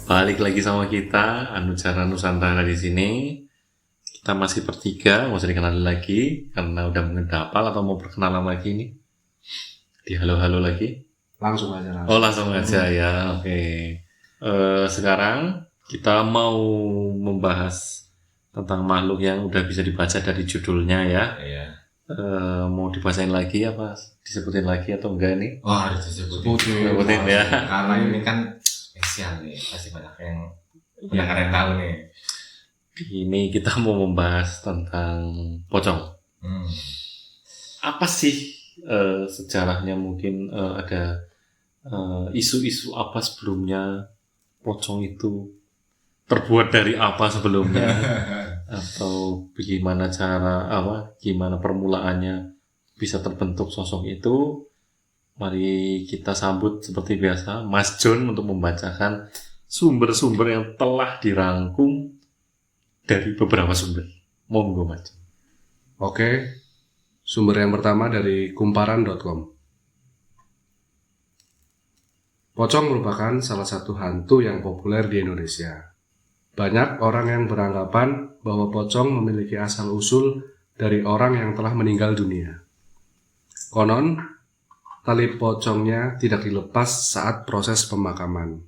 Balik lagi sama kita, Anucara Nusantara di sini. Kita masih bertiga, mau usah dikenalin lagi karena udah mengedapal atau mau perkenalan lagi nih. Di halo-halo lagi. Langsung aja. Oh, langsung aja ya. Oke. Sekarang kita mau membahas tentang makhluk yang udah bisa dibaca dari judulnya ya. Iya. Mau dibacain lagi apa disebutin lagi atau enggak nih? Oh, harus disebutin. Sebutin ya. Karena ini kan spesial nih, pasti banyak yang pendengar yang tahu nih. Ini kita mau membahas tentang pocong. Apa sih sejarahnya, mungkin ada isu-isu apa sebelumnya, pocong itu terbuat dari apa sebelumnya, atau bagaimana gimana permulaannya bisa terbentuk sosok itu. Mari kita sambut seperti biasa Mas John untuk membacakan sumber-sumber yang telah dirangkum dari beberapa sumber. Monggo Mas John. Oke, sumber yang pertama dari kumparan.com. Pocong merupakan salah satu hantu yang populer di Indonesia. Banyak orang yang beranggapan bahwa pocong memiliki asal-usul dari orang yang telah meninggal dunia. Konon, tali pocongnya tidak dilepas saat proses pemakaman,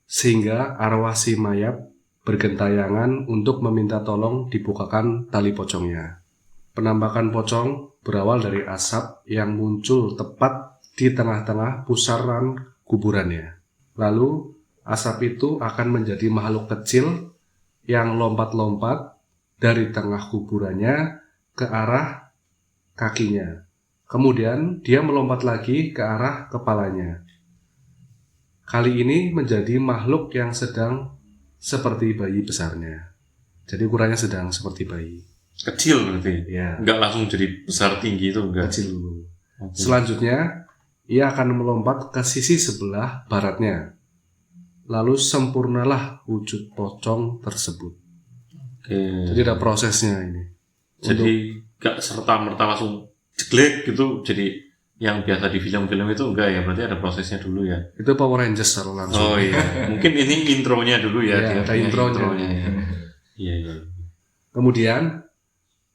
sehingga arwah si mayat bergentayangan untuk meminta tolong dibukakan tali pocongnya. Penampakan pocong berawal dari asap yang muncul tepat di tengah-tengah pusaran kuburannya. Lalu, asap itu akan menjadi makhluk kecil yang lompat-lompat dari tengah kuburannya ke arah kakinya. Kemudian dia melompat lagi ke arah kepalanya. Kali ini menjadi makhluk yang sedang seperti bayi besarnya. Jadi ukurannya sedang seperti bayi. Kecil berarti? Ya. Enggak langsung jadi besar tinggi itu enggak? Kecil dulu. Okay. Selanjutnya, ia akan melompat ke sisi sebelah baratnya. Lalu sempurnalah wujud pocong tersebut. Okay. Jadi ada prosesnya ini. Jadi enggak serta-merta langsung jeglek gitu, jadi yang biasa di film-film itu enggak ya, berarti ada prosesnya dulu ya. Itu Power Rangers langsung. Oh iya, mungkin ini intronya dulu ya. Ya, ada intronya. Iya. Kemudian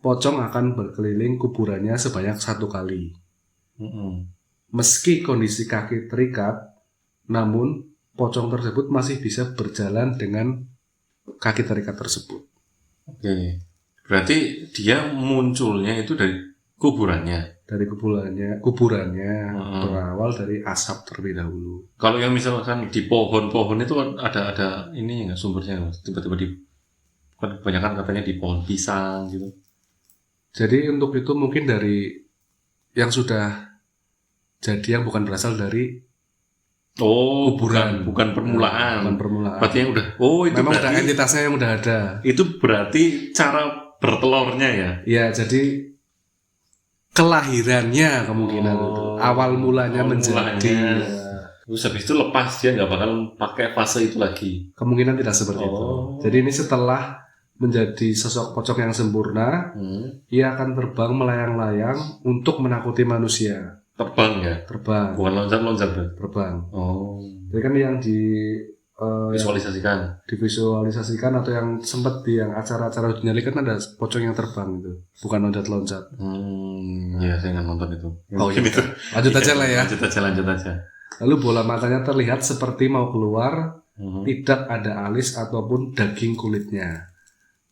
pocong akan berkeliling kuburannya sebanyak 1 kali. Meski kondisi kaki terikat, namun pocong tersebut masih bisa berjalan dengan kaki terikat tersebut. Oke. Berarti dia munculnya itu dari kuburannya. Dari kuburannya berawal dari asap terlebih dahulu. Kalau yang misalkan di pohon-pohon itu ada ini nggak sumbernya, tiba-tiba kan kebanyakan katanya di pohon pisang gitu. Jadi untuk itu mungkin dari yang sudah jadi, yang bukan berasal dari kuburan, bukan permulaan. Bukan permulaan. Berarti yang udah itu memang berarti udah entitasnya yang udah ada. Itu berarti cara bertelurnya ya. Ya, jadi kelahirannya kemungkinan itu awal mulanya menjadi. Terus habis itu lepas, dia nggak bakal pakai fase itu lagi. Kemungkinan tidak seperti itu. Jadi ini setelah menjadi sosok pocong yang sempurna, ia akan terbang melayang-layang untuk menakuti manusia. Terbang ya? Terbang. Bukan loncat-loncat ya? Terbang. Jadi kan yang divisualisasikan atau yang sempat di yang acara-acara uji nyali kan ada pocong yang terbang itu, bukan loncat-loncat. Ya saya nggak nonton itu. Gitu. Lanjut aja lah ya. Lanjut aja. Lalu bola matanya terlihat seperti mau keluar, tidak ada alis ataupun daging kulitnya.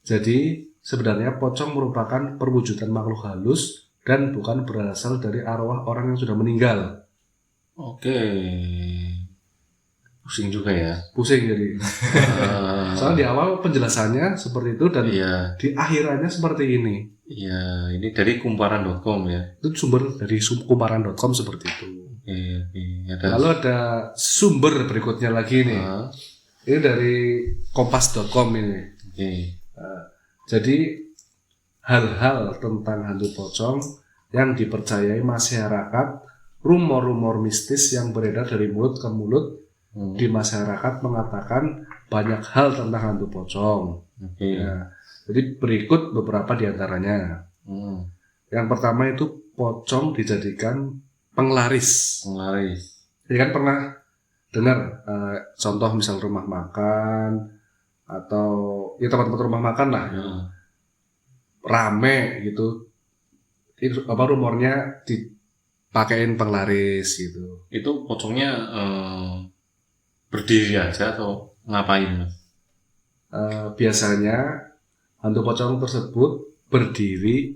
Jadi sebenarnya pocong merupakan perwujudan makhluk halus dan bukan berasal dari arwah orang yang sudah meninggal. Oke. Pusing juga ya. Pusing jadi. Soalnya di awal penjelasannya seperti itu dan di akhirannya seperti ini. Iya, ini dari kumparan.com ya. Itu sumber dari kumparan.com seperti itu. Oke. Lalu ada sumber berikutnya lagi nih. Ini dari kompas.com ini. Oke. Jadi hal-hal tentang hantu pocong yang dipercayai masyarakat, rumor-rumor mistis yang beredar dari mulut ke mulut di masyarakat mengatakan banyak hal tentang hantu pocong. Jadi berikut beberapa di antaranya. Yang pertama itu pocong dijadikan penglaris. Penglaris. Jadi kan pernah dengar contoh misal rumah makan atau ya tempat-tempat rumah makan lah Ya. rame gitu, itu apa rumornya dipakein penglaris gitu. Itu pocongnya berdiri aja atau ngapain, Mas? Biasanya hantu pocong tersebut berdiri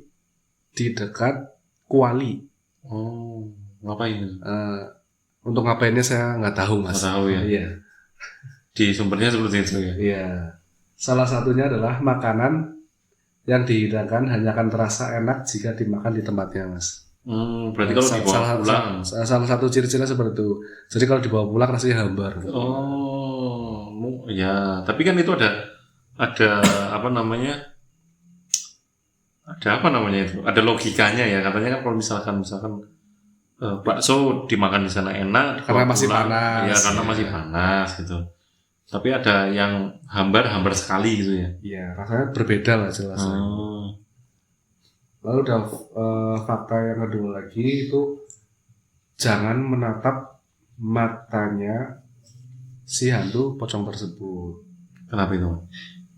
di dekat kuali. Oh, ngapain? Untuk ngapainnya saya nggak tahu mas. Nggak tahu ya. Iya. Di sumbernya seperti itu ya. Iya. Salah satunya adalah makanan yang dihidangkan hanya akan terasa enak jika dimakan di tempatnya mas. Berarti kalau dibawa pulang. Salah satu ciri-cirinya seperti itu. Jadi kalau dibawa pulang rasanya hambar. Oh, ya. Tapi kan itu ada apa namanya? Ada apa namanya itu? Ada logikanya ya. Katanya kan kalau misalkan bakso dimakan di sana enak Karena dibawa masih pulang, panas. ya karena Ya. masih panas gitu. Tapi ada yang hambar sekali gitu ya. Iya, rasanya berbeda lah jelas. Lalu ada fakta yang kedua lagi itu jangan menatap matanya si hantu pocong tersebut. Kenapa itu?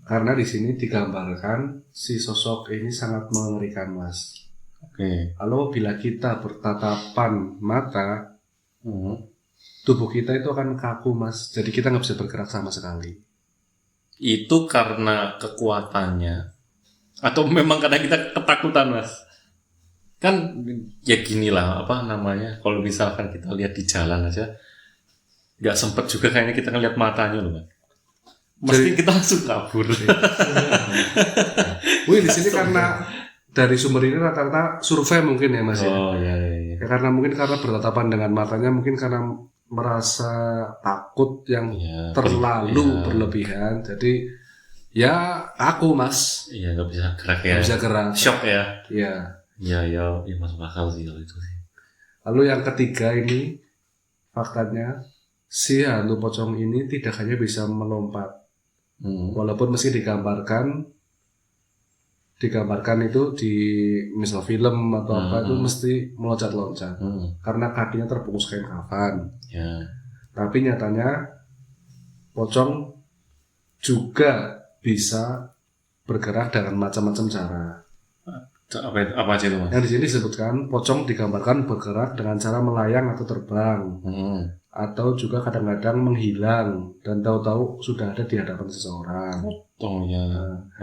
Karena di sini digambarkan si sosok ini sangat mengerikan, Mas. Oke. Lalu bila kita bertatapan mata, tubuh kita itu akan kaku, Mas. Jadi kita nggak bisa bergerak sama sekali. Itu karena kekuatannya atau memang karena kita ketakutan, Mas? Kan ya gini lah, apa namanya, kalau misalkan kita lihat di jalan aja nggak sempet juga kayaknya kita ngeliat matanya loh, Mas. Mesti kita langsung kabur. Wih, di sini karena dari sumber ini rata-rata survei mungkin ya, Mas ya. Oh iya. Ya, karena bertatapan dengan matanya, mungkin karena merasa takut yang Ya, terlalu ya. berlebihan. Jadi ya aku mas Iya, nggak bisa gerak ya. nggak bisa gerak. Shock ya. Ya. Ya masuk akal sih kalau itu sih. Lalu yang ketiga ini faktanya si hantu pocong ini tidak hanya bisa melompat, walaupun meski digambarkan itu di misal film atau apa itu mesti meloncat-loncat karena kakinya terbungkus kain kafan. Ya. Tapi nyatanya pocong juga bisa bergerak dengan macam-macam cara. Apa aja itu, Mas? Yang di sini disebutkan pocong digambarkan bergerak dengan cara melayang atau terbang, atau juga kadang-kadang menghilang dan tahu-tahu sudah ada di hadapan seseorang. Oh ya.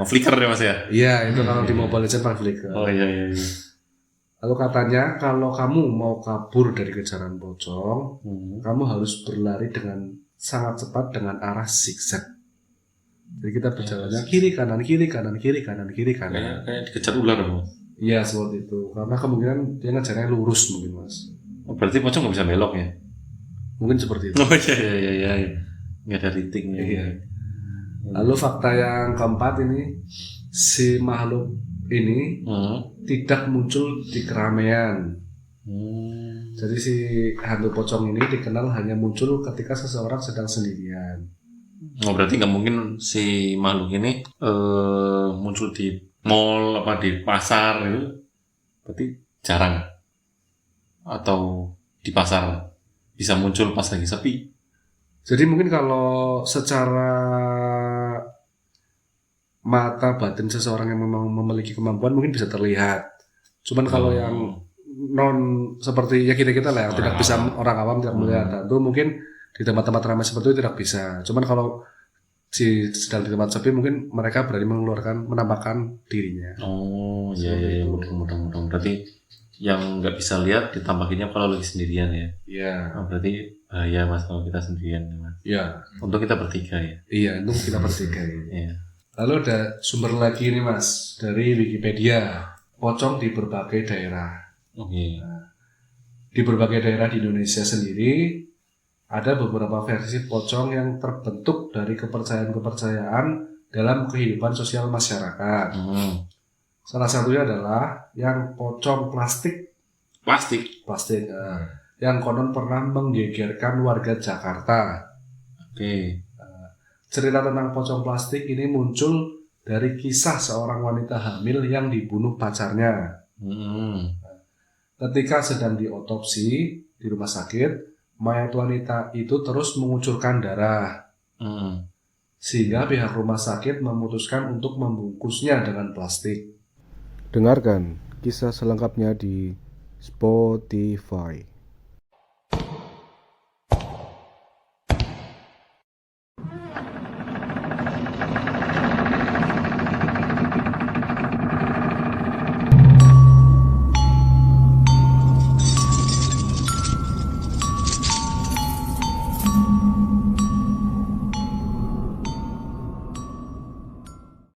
Flicker ya, Mas ya? Iya, itu kalau di Mobile Legends pakai flicker. Oh iya. Lalu katanya kalau kamu mau kabur dari kejaran pocong, kamu harus berlari dengan sangat cepat dengan arah zigzag. Jadi kita berjalannya kiri kanan. Kayak dikejar ular, Mas. Iya seperti itu. Karena kemungkinan dia ngejarnya lurus mungkin mas. Oh, berarti pocong nggak bisa belok ya? Mungkin seperti itu. Oh iya. Nggak ada titiknya. Iya. Lalu fakta yang keempat ini, si makhluk ini tidak muncul di keramaian. Jadi si hantu pocong ini dikenal hanya muncul ketika seseorang sedang sendirian. Oh, berarti nggak mungkin si makhluk ini muncul di mall apa di pasar itu, berarti jarang. Atau di pasar bisa muncul pas lagi sepi. Jadi mungkin kalau secara mata batin seseorang yang memang memiliki kemampuan mungkin bisa terlihat. Cuman kalau yang non seperti ya kita lah yang tidak bisa, orang awam tidak melihat hantu, mungkin di tempat-tempat ramai seperti itu tidak bisa. Cuman kalau sedang di tempat sepi mungkin mereka berani menampakkan dirinya. Oh iya mudah. Berarti yang nggak bisa lihat ditampakinnya kalau lagi sendirian ya. Iya. Oh, berarti bahaya mas kalau kita sendirian ya, Mas. Iya. Untuk kita bertiga ya. Iya, untuk kita bertiga. Iya. Lalu ada sumber lagi nih mas dari Wikipedia, pocong di berbagai daerah. Oke. Di berbagai daerah di Indonesia sendiri ada beberapa versi pocong yang terbentuk dari kepercayaan dalam kehidupan sosial masyarakat. Salah satunya adalah yang pocong plastik. Yang konon pernah menggegerkan warga Jakarta. Oke. Cerita tentang pocong plastik ini muncul dari kisah seorang wanita hamil yang dibunuh pacarnya. Ketika sedang diotopsi di rumah sakit, mayat wanita itu terus mengucurkan darah, sehingga pihak rumah sakit memutuskan untuk membungkusnya dengan plastik. Dengarkan kisah selengkapnya di Spotify.